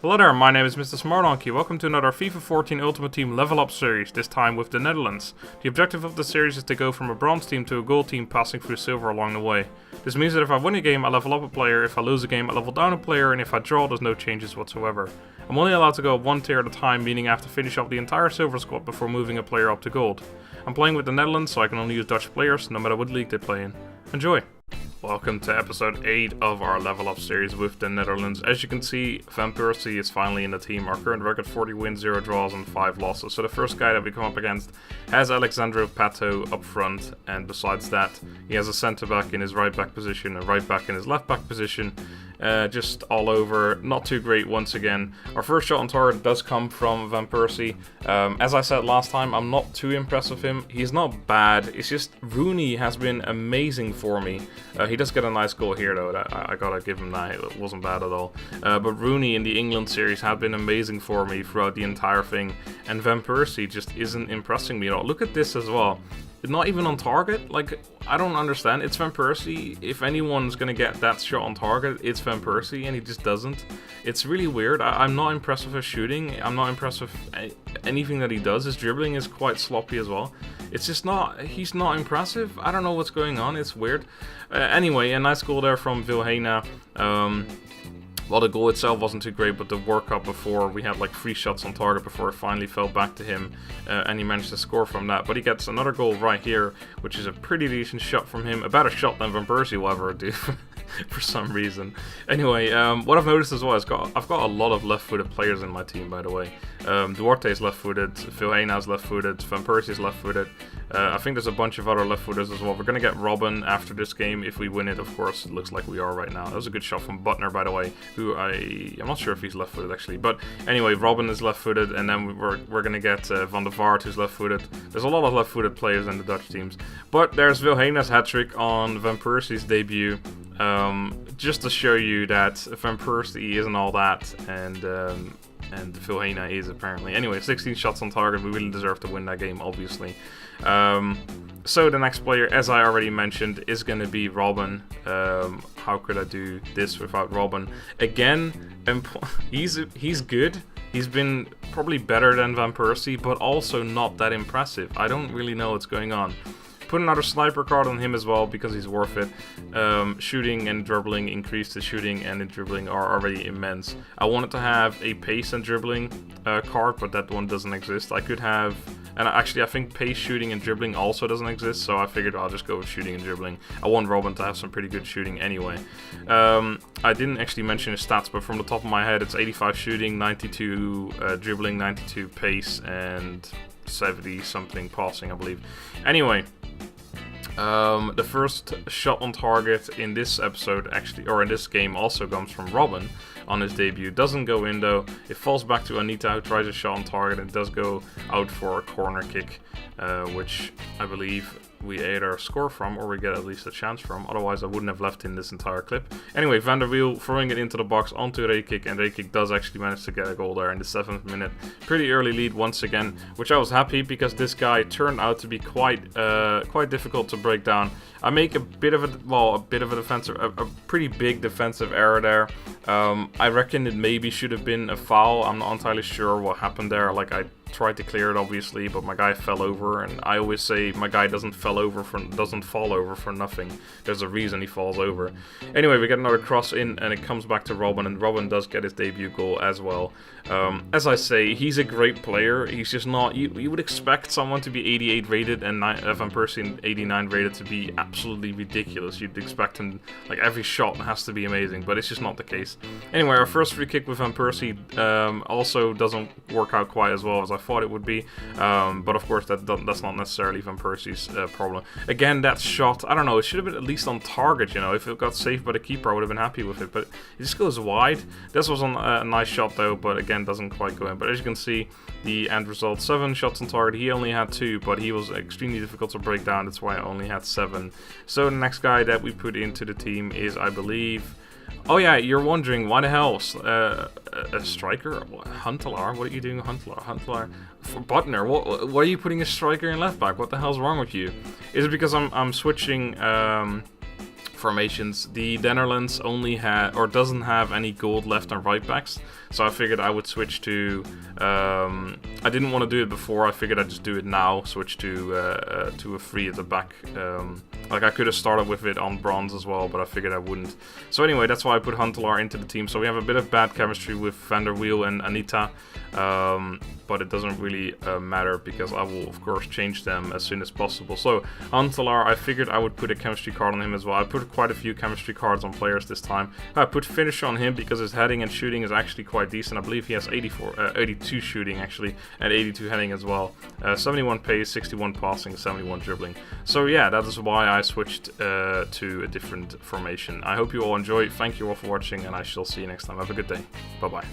Hello there, my name is Mr. Smartdonkey. Welcome to another FIFA 14 Ultimate Team Level Up series, this time with the Netherlands. The objective of the series is to go from a bronze team to a gold team, passing through silver along the way. This means that if I win a game, I level up a player, if I lose a game, I level down a player, and if I draw, there's no changes whatsoever. I'm only allowed to go up one tier at a time, meaning I have to finish off the entire silver squad before moving a player up to gold. I'm playing with the Netherlands, so I can only use Dutch players, no matter what league they play in. Enjoy! Welcome to episode 8 of our level up series with the Netherlands. As you can see, Van Persie is finally in the team. Our current record 40 wins, 0 draws and 5 losses. So the first guy that we come up against has Alexandro Pato up front, and besides that he has a centre back in his right back position, a right back in his left back position. Just all over, not too great once again. Our first shot on target does come from Van Persie. As I said last time, I'm not too impressed with him. He's not bad, it's just Rooney has been amazing for me. He does get a nice goal here though, I gotta give him that, it wasn't bad at all. But Rooney in the England series had been amazing for me throughout the entire thing, and Van Persie just isn't impressing me at all. Look at this as well. Not even on target, like, I don't understand. It's Van Persie. If anyone's gonna get that shot on target, it's Van Persie, and he just doesn't. It's really weird. I'm not impressed with his shooting. I'm not impressed with anything that he does. His dribbling is quite sloppy as well. It's just not, he's not impressive. I don't know what's going on, it's weird. Anyway, a nice goal there from Vilhena. Well, the goal itself wasn't too great, but the workup before, we had like 3 shots on target before it finally fell back to him, and he managed to score from that. But he gets another goal right here, which is a pretty decent shot from him. A better shot than Van Persie will ever do, for some reason. Anyway, what I've noticed as well is I've got a lot of left-footed players in my team, by the way. Duarte is left-footed, Vilhena is left-footed, Van Persie is left-footed. I think there's a bunch of other left-footers as well. We're going to get Robin after this game if we win it, of course. It looks like we are right now. That was a good shot from Butner, by the way, who I'm not sure if he's left-footed actually. But anyway, Robin is left-footed, and then we're going to get Van der Vaart, who's left-footed. There's a lot of left-footed players in the Dutch teams. But there's Vilhena's hat-trick on Van Persie's debut. Just to show you that Van Persie isn't all that, and Vilhena is apparently. Anyway, 16 shots on target. We really deserve to win that game, obviously. So the next player, as I already mentioned, is going to be Robin. How could I do this without Robin? Again, he's good. He's been probably better than Van Persie, but also not that impressive. I don't really know what's going on. Put another sniper card on him as well because he's worth it. Shooting and dribbling, increased the shooting and the dribbling are already immense. I wanted to have a pace and dribbling card, but that one doesn't exist. I could have, and actually I think pace, shooting and dribbling also doesn't exist, so I figured I'll just go with shooting and dribbling. I want Robin to have some pretty good shooting anyway. I didn't actually mention his stats, but from the top of my head it's 85 shooting, 92 dribbling, 92 pace, and 70 something passing, I believe. Anyway, the first shot on target in this episode, actually, or in this game, also comes from Robin on his debut. Doesn't go in though. It falls back to Anita, who tries a shot on target, and does go out for a corner kick, which I believe we either score from or we get at least a chance from. Otherwise I wouldn't have left in this entire clip. Anyway, Van der Wiel throwing it into the box onto Rekik, and Rekik does actually manage to get a goal there in the 7th minute. Pretty early lead once again, which I was happy because this guy turned out to be quite difficult to break down. I make a pretty big defensive error there. I reckon it maybe should have been a foul. I'm not entirely sure what happened there. Like, I tried to clear it obviously, but my guy fell over, and I always say my guy doesn't fall over for nothing. There's a reason he falls over. Anyway, we get another cross in, and it comes back to Robin, and Robin does get his debut goal as well. As I say, he's a great player. He's just not, you would expect someone to be 88 rated and Van Persie 89 rated to be absolutely ridiculous. You'd expect him, like, every shot has to be amazing, but it's just not the case. Anyway, our first free kick with Van Persie also doesn't work out quite as well as I thought it would be, but of course that's not necessarily Van Persie's problem. Again, that shot, I don't know, it should have been at least on target, you know. If it got saved by the keeper, I would have been happy with it, but it just goes wide. This was a nice shot though, but again, doesn't quite go in. But as you can see, the end result, 7 shots on target. He only had 2, but he was extremely difficult to break down. That's why I only had 7. So the next guy that we put into the team is, I believe, oh yeah, you're wondering why the hell a striker? Huntelaar? What are you doing, Huntelaar? For Butner? What are you putting a striker in left back? What the hell's wrong with you? Is it because I'm switching formations. The Netherlands only had or doesn't have any gold left on right backs, so I figured I would switch to. I didn't want to do it before. I figured I'd just do it now. Switch to a 3 at the back. Like I could have started with it on bronze as well, but I figured I wouldn't. So anyway, that's why I put Huntelaar into the team. So we have a bit of bad chemistry with Van der Wiel and Anita. But it doesn't really matter because I will of course change them as soon as possible. So Huntelaar, I figured I would put a chemistry card on him as well. I put quite a few chemistry cards on players this time. I put finisher on him because his heading and shooting is actually quite decent. I believe he has 82 shooting actually and 82 heading as well. 71 pace, 61 passing, 71 dribbling. So yeah, that is why I switched to a different formation. I hope you all enjoy. Thank you all for watching and I shall see you next time. Have a good day. Bye bye.